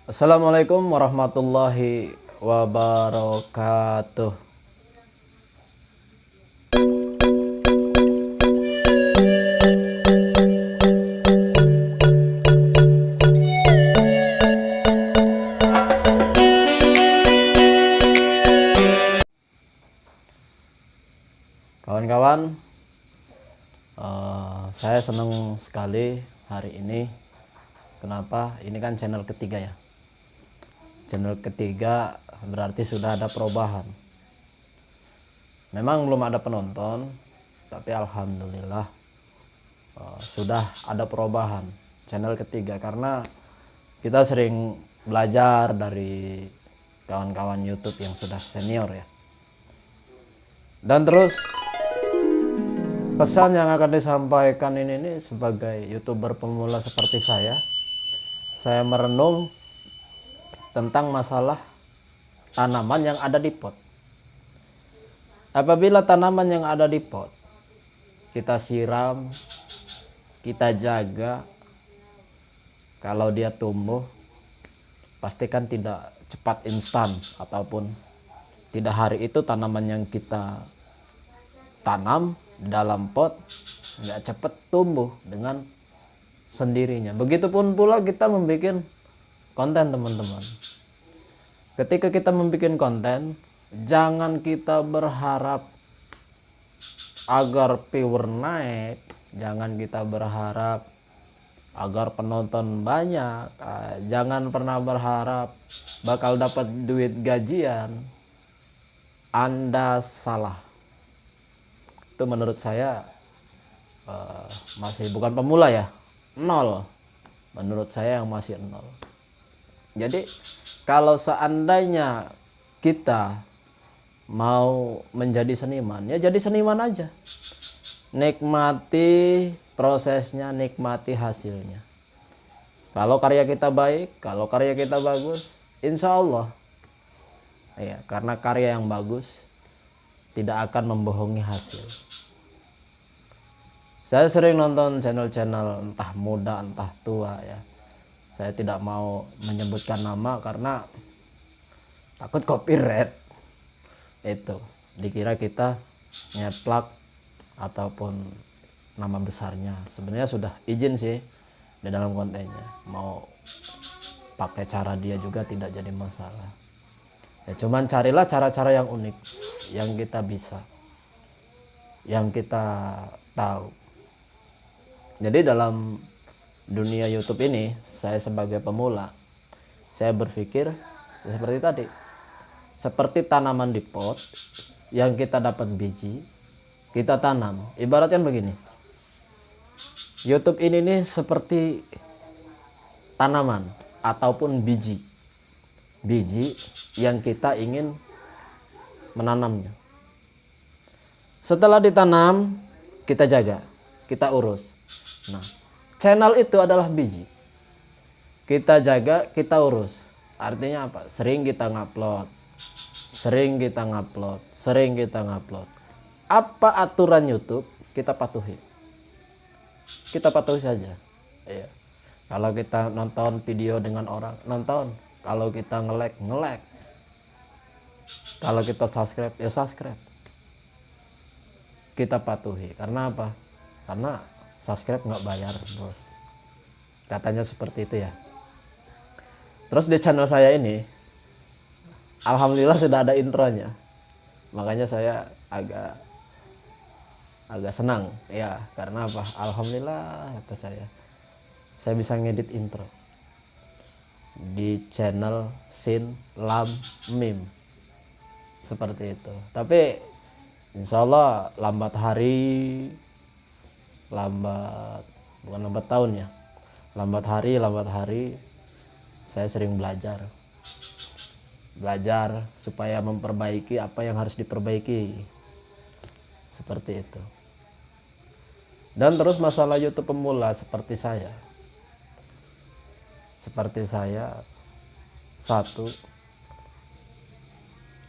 Assalamualaikum warahmatullahi wabarakatuh. Kawan-kawan, saya senang sekali hari ini. Kenapa? Ini kan channel ketiga ya. Channel ketiga berarti sudah ada perubahan. Memang belum ada penonton, tapi alhamdulillah sudah ada perubahan channel ketiga, karena kita sering belajar dari kawan-kawan YouTube yang sudah senior ya. Dan terus pesan yang akan disampaikan ini sebagai YouTuber pemula seperti saya merenung tentang masalah tanaman yang ada di pot. Apabila tanaman yang ada di pot kita siram, kita jaga, kalau dia tumbuh pastikan tidak cepat instan, ataupun tidak hari itu tanaman yang kita tanam di dalam pot nggak cepat tumbuh dengan sendirinya. Begitupun pula kita membuat konten, teman-teman. Ketika kita membuat konten, jangan kita berharap agar viewer naik, jangan kita berharap agar penonton banyak, jangan pernah berharap bakal dapat duit gajian. Anda salah. Itu menurut saya masih bukan pemula ya, nol. Menurut saya yang masih nol. Jadi kalau seandainya kita mau menjadi seniman, ya jadi seniman aja. Nikmati prosesnya, nikmati hasilnya. Kalau karya kita baik, kalau karya kita bagus, insya Allah ya, karena karya yang bagus tidak akan membohongi hasil. Saya sering nonton channel-channel entah muda entah tua ya. Saya tidak mau menyebutkan nama karena takut copyright. Itu dikira kita nyeplak ataupun nama besarnya. Sebenarnya sudah izin sih di dalam kontennya, mau pakai cara dia juga tidak jadi masalah ya. Cuman carilah cara-cara yang unik, yang kita bisa, yang kita tahu. Jadi dalam dunia YouTube ini, saya sebagai pemula, saya berpikir ya seperti tadi, seperti tanaman di pot yang kita dapat biji, kita tanam. Ibaratnya begini, YouTube ini nih seperti tanaman ataupun biji yang kita ingin menanamnya. Setelah ditanam, kita jaga, kita urus. Nah, channel itu adalah biji. Kita jaga, kita urus. Artinya apa? Sering kita ngupload. Apa aturan YouTube, kita patuhi. Kita patuhi saja. Iya. Kalau kita nonton video dengan orang, nonton. Kalau kita nge-like. Kalau kita subscribe, ya subscribe. Kita patuhi. Karena apa? Karena subscribe nggak bayar, bos. Katanya seperti itu ya. Terus di channel saya ini, alhamdulillah sudah ada intronya. Makanya saya agak senang ya. Karena apa? Alhamdulillah kata saya bisa ngedit intro di channel Sin Lam Mim seperti itu. Tapi insya Allah lambat hari saya sering belajar supaya memperbaiki apa yang harus diperbaiki, seperti itu. Dan terus masalah YouTube pemula seperti saya, satu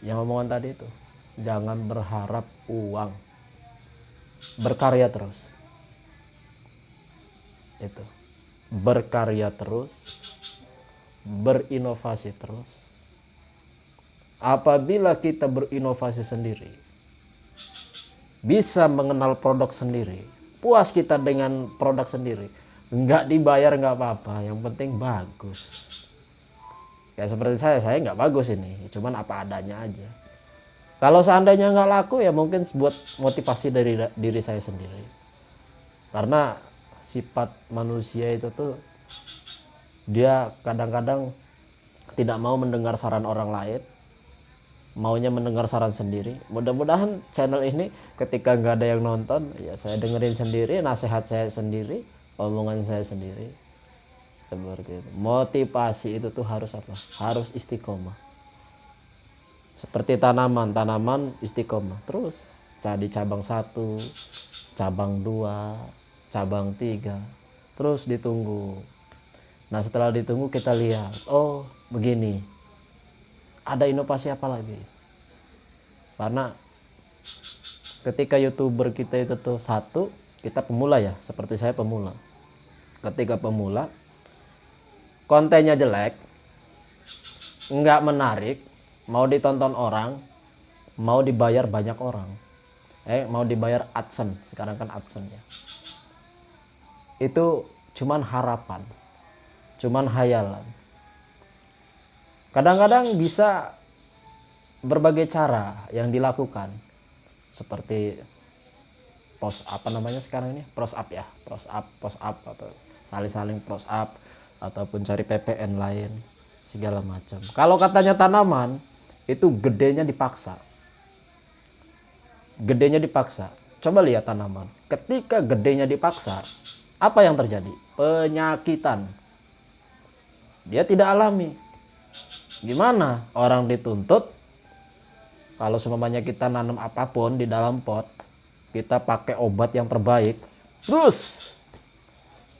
yang omongan tadi itu, jangan berharap uang, berkarya terus. Itu berkarya terus, berinovasi terus. Apabila kita berinovasi sendiri, bisa mengenal produk sendiri, puas kita dengan produk sendiri, nggak dibayar nggak apa-apa, yang penting bagus. Ya seperti saya nggak bagus ini, cuman apa adanya aja. Kalau seandainya nggak laku, ya mungkin buat motivasi dari diri saya sendiri. Karena sifat manusia itu tuh, dia kadang-kadang tidak mau mendengar saran orang lain, maunya mendengar saran sendiri. Mudah-mudahan channel ini ketika nggak ada yang nonton, ya saya dengerin sendiri, nasihat saya sendiri, omongan saya sendiri, seperti itu. Motivasi itu tuh harus apa? Harus istiqomah. Seperti tanaman istiqomah terus, jadi cabang 1, cabang 2, cabang 3, terus ditunggu. Nah setelah ditunggu kita lihat, oh begini, ada inovasi apa lagi. Karena ketika youtuber kita itu tuh satu, kita pemula ya, seperti saya pemula. Ketika pemula, kontennya jelek, nggak menarik, mau ditonton orang, mau dibayar banyak orang, mau dibayar AdSense, sekarang kan AdSense ya, itu cuman harapan, cuman hayalan. Kadang-kadang bisa berbagai cara yang dilakukan, seperti post apa namanya sekarang ini, post up ya, post up atau saling post up, ataupun cari PPN lain segala macam. Kalau katanya tanaman itu gedenya dipaksa, coba lihat tanaman ketika gedenya dipaksa, apa yang terjadi? Penyakitan, dia tidak alami. Gimana orang dituntut, kalau semuanya kita nanam apapun di dalam pot, kita pakai obat yang terbaik, terus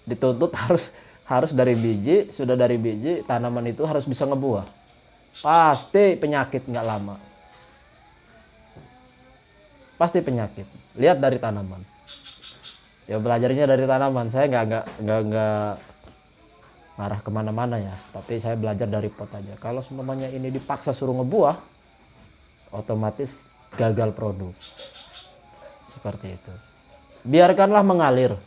dituntut harus dari biji, sudah dari biji tanaman itu harus bisa ngebuah, pasti penyakit nggak lama, pasti penyakit. Lihat dari tanaman, ya belajarnya dari tanaman. Saya nggak marah kemana-mana ya, tapi saya belajar dari pot aja. Kalau semuanya ini dipaksa suruh ngebuah, otomatis gagal produk. Seperti itu. Biarkanlah mengalir,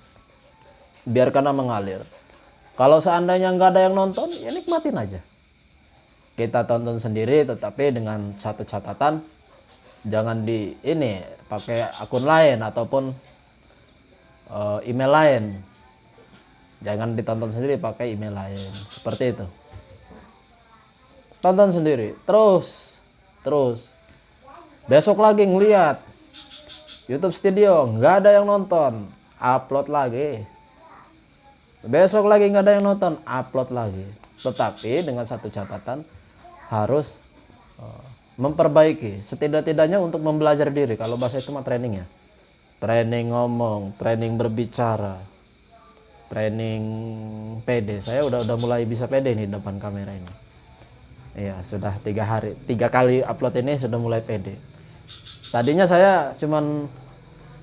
kalau seandainya nggak ada yang nonton, ya nikmatin aja. Kita tonton sendiri, tetapi dengan satu catatan, jangan pakai akun lain ataupun email lain. Jangan ditonton sendiri pakai email lain, seperti itu. Tonton sendiri terus. Besok lagi ngeliat YouTube Studio nggak ada yang nonton, upload lagi. Besok lagi nggak ada yang nonton, upload lagi. Tetapi dengan satu catatan, harus memperbaiki, setidak-tidaknya untuk membelajar diri. Kalau bahasa itu mah training ya, training ngomong, training berbicara, training PD. Saya udah mulai bisa PD nih depan kamera ini. Iya, sudah 3 kali upload ini sudah mulai PD. Tadinya saya cuman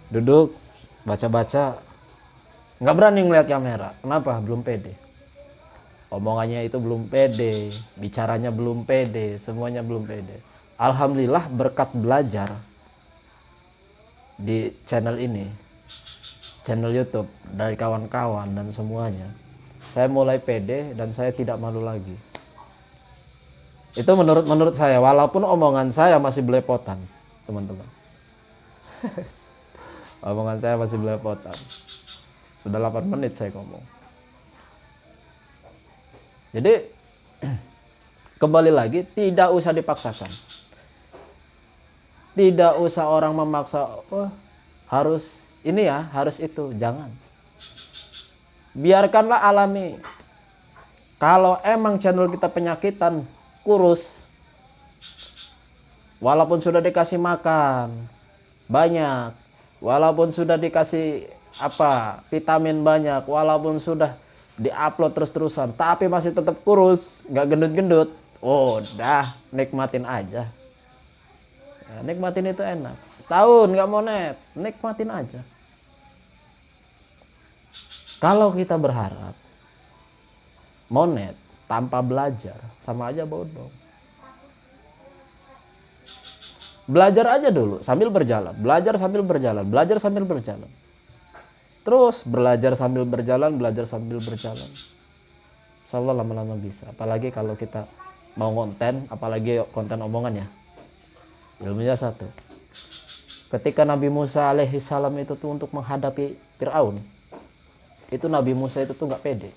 duduk baca-baca, nggak berani ngeliat kamera. Kenapa? Belum PD. Omongannya itu belum PD, bicaranya belum PD, semuanya belum PD. Alhamdulillah berkat belajar di channel ini, channel YouTube, dari kawan-kawan dan semuanya, saya mulai pede dan saya tidak malu lagi. Itu menurut saya, walaupun omongan saya masih belepotan, teman-teman. Omongan saya masih belepotan. Sudah 8 menit saya ngomong. Jadi kembali lagi, tidak usah dipaksakan. Tidak usah orang memaksa, harus ini ya, harus itu, jangan. Biarkanlah alami. Kalau emang channel kita penyakitan, kurus. Walaupun sudah dikasih makan banyak, walaupun sudah dikasih vitamin banyak, walaupun sudah diupload terus-terusan, tapi masih tetap kurus, nggak gendut-gendut, udah nikmatin aja. Ya, nikmatin itu enak. Setahun nggak mau net, nikmatin aja. Kalau kita berharap monet, tanpa belajar sama aja bodoh. Belajar aja dulu sambil berjalan, belajar sambil berjalan, belajar sambil berjalan. Terus belajar sambil berjalan, belajar sambil berjalan. Insya Allah lama-lama bisa. Apalagi kalau kita mau konten, apalagi konten omongan ya. Ilmunya satu. Ketika Nabi Musa alaihi salam itu tuh untuk menghadapi Fir'aun, itu Nabi Musa itu tuh nggak pede.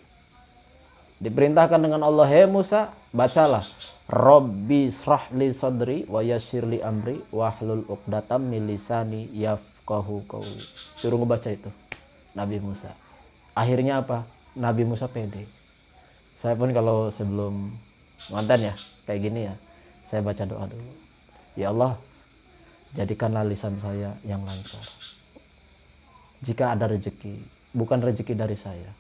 Diperintahkan dengan Allah, "Hei Musa, bacalah Rabbi shrahli sadri wa yassirli amri wahlul 'uqdatam min lisani yafqahu qawli." Suruh ngebaca itu Nabi Musa. Akhirnya apa? Nabi Musa pede. Saya pun kalau sebelum ngonten ya kayak gini ya, saya baca doa dulu. Ya Allah, jadikanlah lisan saya yang lancar. Jika ada rezeki, bukan rezeki dari saya.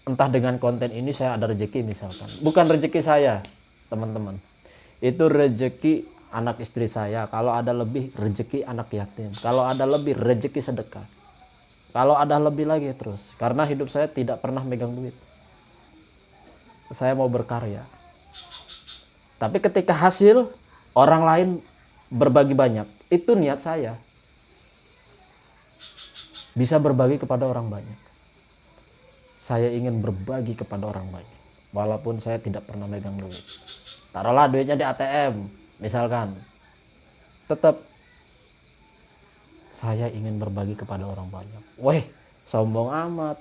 Entah dengan konten ini saya ada rezeki misalkan. Bukan rezeki saya, teman-teman. Itu rezeki anak istri saya. Kalau ada lebih, rezeki anak yatim. Kalau ada lebih, rezeki sedekah. Kalau ada lebih lagi terus. Karena hidup saya tidak pernah megang duit. Saya mau berkarya. Tapi ketika hasil, orang lain berbagi banyak. Itu niat saya. Bisa berbagi kepada orang banyak. Saya ingin berbagi kepada orang banyak. Walaupun saya tidak pernah megang duit. Taruhlah duitnya di ATM, misalkan. Tetap saya ingin berbagi kepada orang banyak. Weh, sombong amat.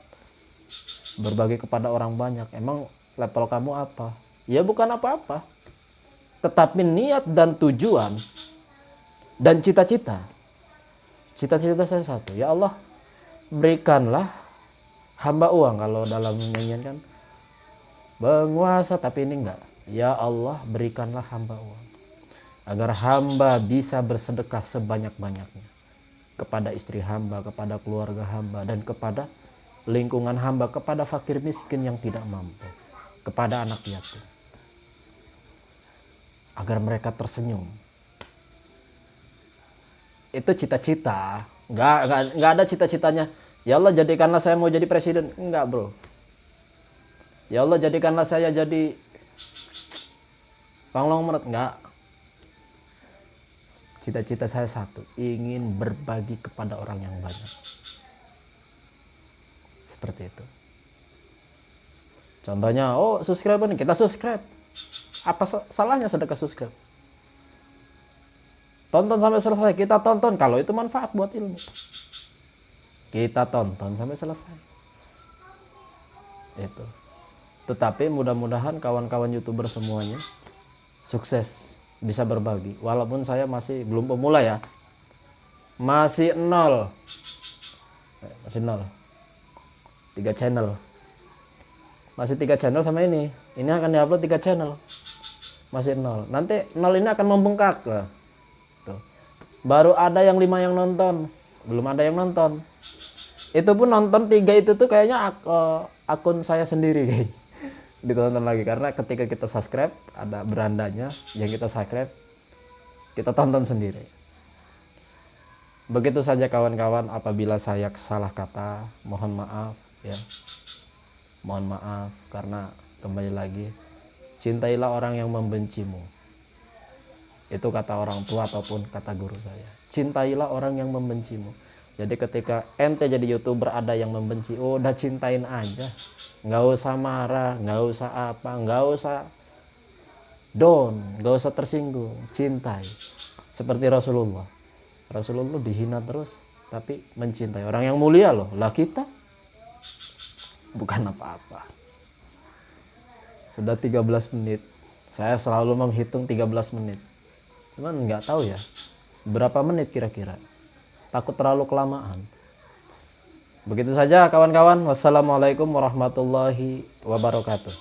Berbagi kepada orang banyak. Emang level kamu apa? Ya bukan apa-apa. Tetapi niat dan tujuan dan cita-cita. Cita-cita saya satu. Ya Allah, berikanlah hamba uang. Kalau dalam nyanyian kan penguasa, tapi ini enggak. Ya Allah, berikanlah hamba uang agar hamba bisa bersedekah sebanyak-banyaknya kepada istri hamba, kepada keluarga hamba, dan kepada lingkungan hamba, kepada fakir miskin yang tidak mampu, kepada anak yatim, agar mereka tersenyum. Itu cita-cita. Enggak ada cita-citanya, ya Allah jadikanlah saya mau jadi presiden. Enggak bro. Ya Allah jadikanlah saya jadi konglomerat. Enggak. Cita-cita saya satu, ingin berbagi kepada orang yang banyak. Seperti itu. Contohnya, oh subscriber nih, kita subscribe. Apa salahnya sedekah subscribe? Tonton sampai selesai, kita tonton. Kalau itu manfaat buat ilmu, kita tonton sampai selesai. Itu. Tetapi mudah-mudahan kawan-kawan YouTuber semuanya sukses, bisa berbagi. Walaupun saya masih belum pemula ya. Masih nol. Masih nol. 3 channel. Masih 3 channel sama ini. Ini akan diupload 3 channel. Masih nol. Nanti nol ini akan membengkak. Tuh. Baru ada yang 5 yang nonton. Belum ada yang nonton. Itu pun nonton 3 itu tuh kayaknya akun saya sendiri kayaknya. Ditonton lagi. Karena ketika kita subscribe, ada berandanya yang kita subscribe, kita tonton sendiri. Begitu saja kawan-kawan, apabila saya salah kata, mohon maaf ya. Mohon maaf, karena kembali lagi, cintailah orang yang membencimu. Itu kata orang tua ataupun kata guru saya. Cintailah orang yang membencimu. Jadi ketika ente jadi YouTuber ada yang membenci, oh udah cintain aja. Nggak usah marah, nggak usah apa, nggak usah down, nggak usah tersinggung. Cintai. Seperti Rasulullah. Rasulullah dihina terus, tapi mencintai. Orang yang mulia loh. Lah kita bukan apa-apa. Sudah 13 menit. Saya selalu menghitung 13 menit. Cuman nggak tahu ya berapa menit kira-kira. Takut terlalu kelamaan. Begitu saja kawan-kawan. Wassalamualaikum warahmatullahi wabarakatuh.